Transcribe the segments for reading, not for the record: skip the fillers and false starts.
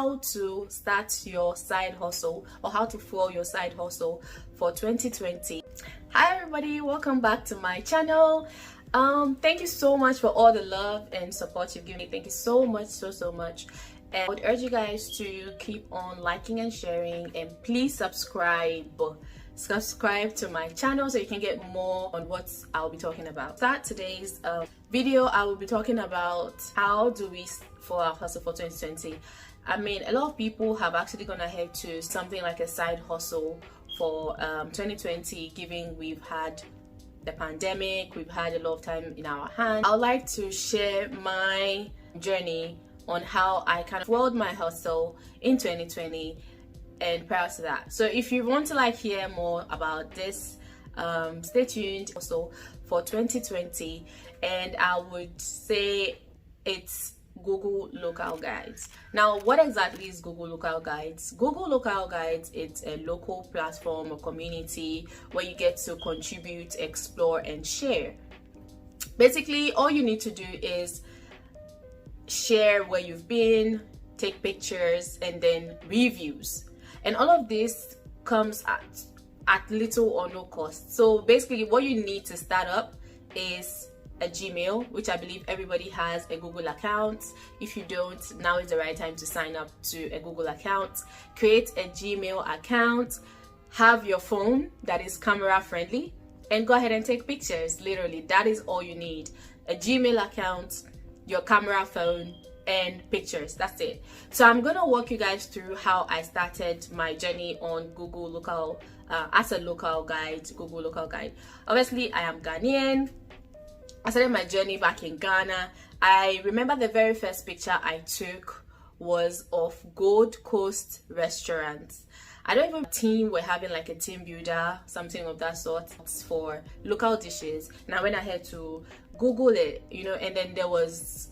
how to start your side hustle or how to fuel your side hustle for 2020. Hi everybody, welcome back to my channel. Thank you so much for all the love and support you've given me. Thank you so much, so much. And I would urge you guys to keep on liking and sharing, and please subscribe to my channel so you can get more on what I'll be talking about. Start today's video. I will be talking about how do we for our hustle for 2020. I mean, a lot of people have actually gone ahead to something like a side hustle for 2020, given we've had the pandemic, we've had a lot of time in our hands. I would like to share my journey on how I kind of fueled my hustle in 2020 and prior to that. So if you want to hear more about this, stay tuned also for 2020. And I would say it's Google Local Guides. Now, what exactly is Google Local Guides? Google Local Guides, it's a local platform or community where you get to contribute, explore, and share. Basically, all you need to do is share where you've been, take pictures, and then reviews. And all of this comes at little or no cost. So basically, what you need to start up is a Gmail, which I believe everybody has a Google account. If you don't, now is the right time to sign up to a Google account. Create a Gmail account, have your phone that is camera friendly, and go ahead and take pictures. Literally, that is all you need. A Gmail account, your camera phone, and pictures. That's it. So I'm gonna walk you guys through how I started my journey on Google Local as a local guide, Google Local Guide. Obviously, I am Ghanaian. I started my journey back in Ghana. I remember the very first picture I took was of Gold Coast restaurants. I don't even team were having like a team builder, something of that sort for local dishes. And I went ahead to Google it, and then there was,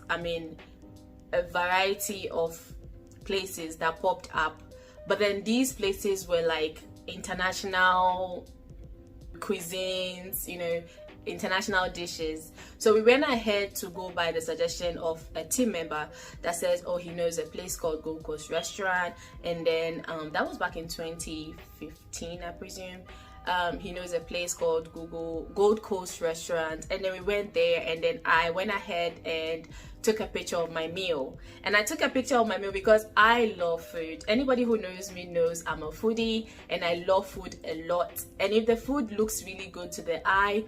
a variety of places that popped up. But then these places were like international cuisines, international dishes. So we went ahead to go by the suggestion of a team member that says, oh, he knows a place called Gold Coast Restaurant. And then that was back in 2015, I presume. He knows a place called Gold Coast Restaurant. And then we went there, and then I went ahead and took a picture of my meal. And I took a picture of my meal because I love food. Anybody who knows me knows I'm a foodie and I love food a lot. And if the food looks really good to the eye,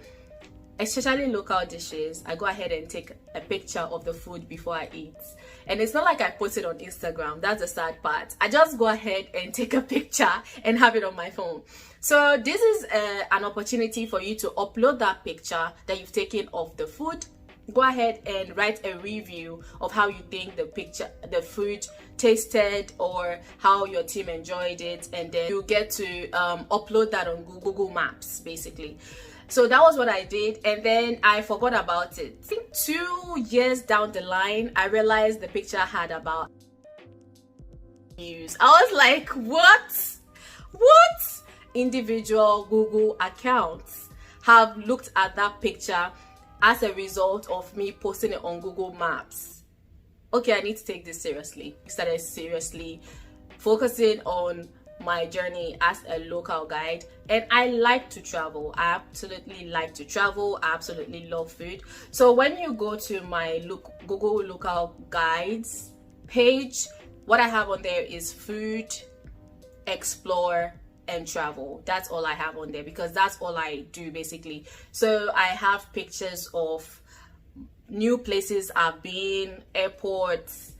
especially local dishes, I go ahead and take a picture of the food before I eat. And it's not like I post it on Instagram. That's the sad part. I just go ahead and take a picture and have it on my phone. So this is an opportunity for you to upload that picture that you've taken of the food. Go ahead and write a review of how you think the food tasted, or how your team enjoyed it, and then you get to upload that on Google Maps, basically. So that was what I did, and then I forgot about it. I think 2 years down the line, I realized the picture had about views. I was like, what? Individual Google accounts have looked at that picture as a result of me posting it on Google Maps. Okay, I need to take this seriously. I started seriously focusing on my journey as a local guide, and I like to travel. I absolutely like to travel. I absolutely love food. So when you go to my Google Local Guides page, what I have on there is food, explore, and travel. That's all I have on there because that's all I do basically. So I have pictures of new places I've been, airports.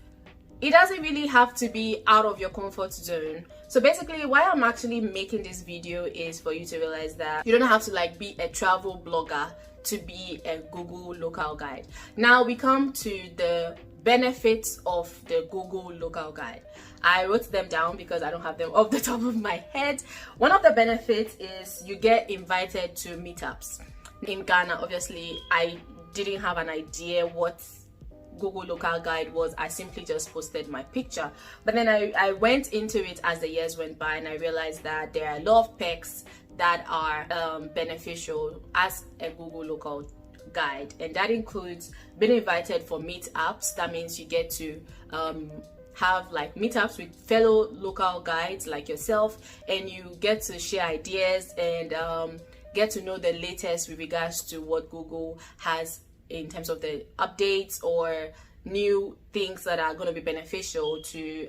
It doesn't really have to be out of your comfort zone. So basically, why I'm actually making this video is for you to realize that you don't have to be a travel blogger to be a Google Local Guide. Now we come to the benefits of the Google Local Guide. I wrote them down because I don't have them off the top of my head. One of the benefits is you get invited to meetups. In Ghana, obviously, I didn't have an idea what Google Local Guide was. I simply just posted my picture. But then I went into it as the years went by, and I realized that there are a lot of perks that are beneficial as a Google Local Guide, and that includes being invited for meetups. That means you get to have like meetups with fellow local guides like yourself, and you get to share ideas and get to know the latest with regards to what Google has in terms of the updates or new things that are going to be beneficial to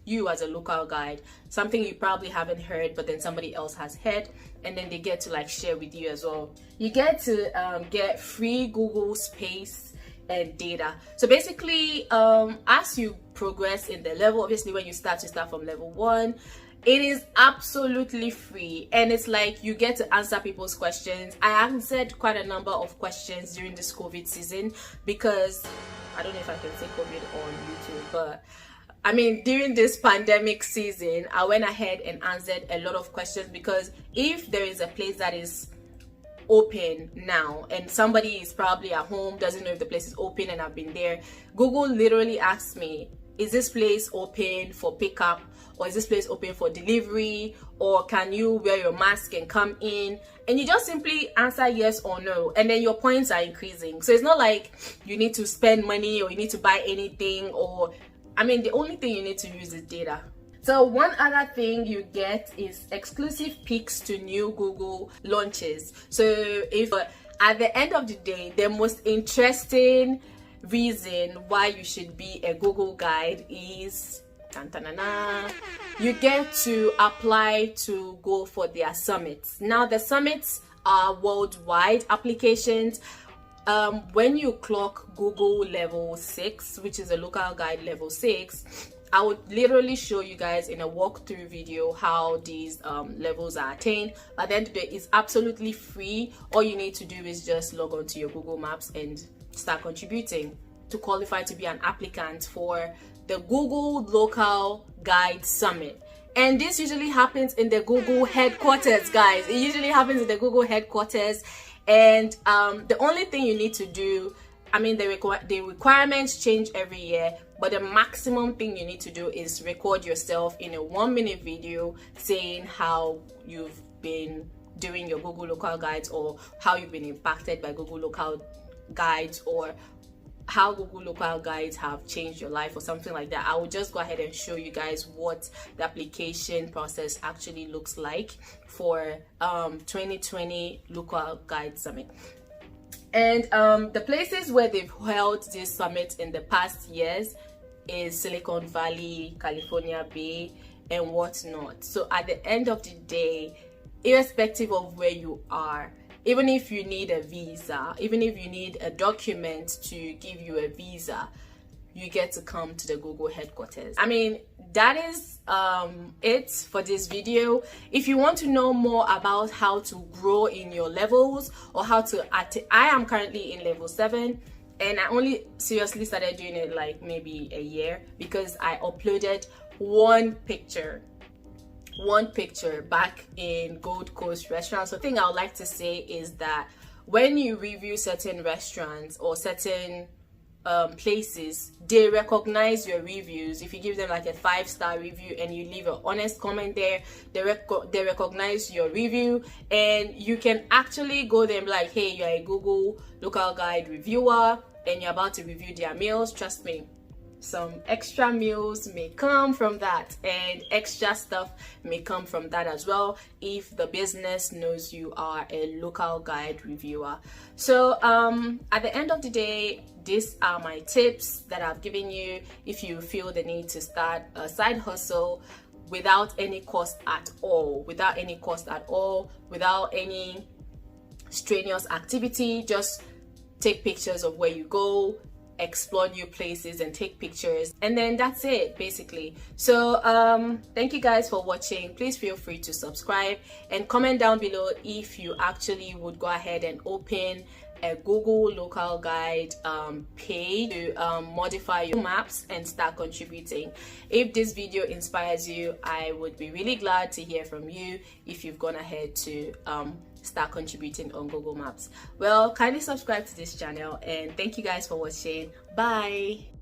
you as a local guide, something you probably haven't heard but then somebody else has heard, and then they get to like share with you as well. You get to get free Google space and data. So basically, as you progress in the level, obviously when you start from level 1, it is absolutely free, and it's like you get to answer people's questions. I answered quite a number of questions during this COVID season, because I don't know if I can say COVID on YouTube, but I mean, during this pandemic season, I went ahead and answered a lot of questions, because if there is a place that is open now and somebody is probably at home, doesn't know if the place is open, and I've been there, Google literally asks me, is this place open for pickup, or is this place open for delivery, or can you wear your mask and come in? And you just simply answer yes or no, and then your points are increasing. So it's not like you need to spend money or you need to buy anything, or I mean, the only thing you need to use is data. So one other thing you get is exclusive picks to new Google launches. So if at the end of the day, the most interesting reason why you should be a Google guide is you get to apply to go for their summits. Now the summits are worldwide applications. When you clock Google level 6, which is a local guide level 6, I would literally show you guys in a walkthrough video how these levels are attained. But then it's absolutely free. All you need to do is just log on to your Google Maps and start contributing to qualify to be an applicant for the Google Local Guide Summit. And this usually happens in the Google headquarters, guys. It usually happens in the Google headquarters. And the only thing you need to do, I mean, the requirements change every year, but the maximum thing you need to do is record yourself in a 1-minute video saying how you've been doing your Google Local Guides, or how you've been impacted by Google Local Guides, or how Google Local Guides have changed your life, or something like that. I will just go ahead and show you guys what the application process actually looks like for 2020 Local Guide Summit. And the places where they've held this summit in the past years is Silicon Valley, California Bay, and whatnot. So at the end of the day, irrespective of where you are, even if you need a visa, even if you need a document to give you a visa, you get to come to the Google headquarters. I mean, that is it for this video. If you want to know more about how to grow in your levels, or how to I am currently in level 7, and I only seriously started doing it like maybe a year, because I uploaded one picture back in Gold Coast restaurants. So the thing I would like to say is that when you review certain restaurants or certain places, they recognize your reviews. If you give them like a 5-star review and you leave an honest comment there, they recognize your review, and you can actually go there and be like, hey, you're a Google Local Guide reviewer and you're about to review their meals. Trust me, some extra meals may come from that, and extra stuff may come from that as well, if the business knows you are a local guide reviewer. So at the end of the day, these are my tips that I've given you if you feel the need to start a side hustle without any cost at all, without any strenuous activity. Just take pictures of where you go, explore new places and take pictures, and then that's it basically. So thank you guys for watching. Please feel free to subscribe and comment down below if you actually would go ahead and open a Google Local Guide page to modify your maps and start contributing. If this video inspires you, I would be really glad to hear from you if you've gone ahead to start contributing on Google Maps. Well, kindly subscribe to this channel, and thank you guys for watching. Bye.